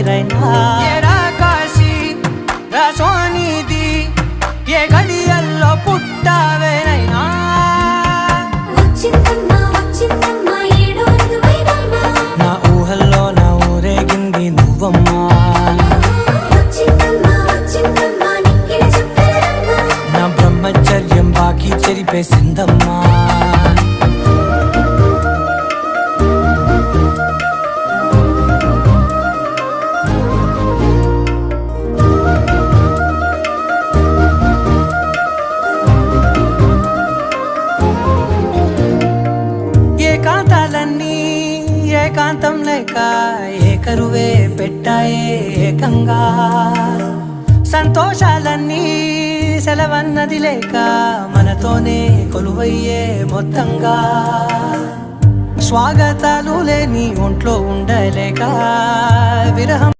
రైనా కాశీ సోనిది ఏ గడియల్లో పుట్టావేనైనా నా ఊహల్లో నా ఊరేగింది నువ్వమ్మా నా బ్రహ్మచర్యం బాకీ చెరిపేసిందమ్మా ఏకాంతాలన్నీ ఏకాంతం లేక ఏకరువే పెట్టాయే ఏకంగా సంతోషాలన్నీ సెలవన్నది లేక మనతోనే కొలువయ్యే మొత్తంగా స్వాగతాలు లేని ఒంట్లో ఉండలేక విరహం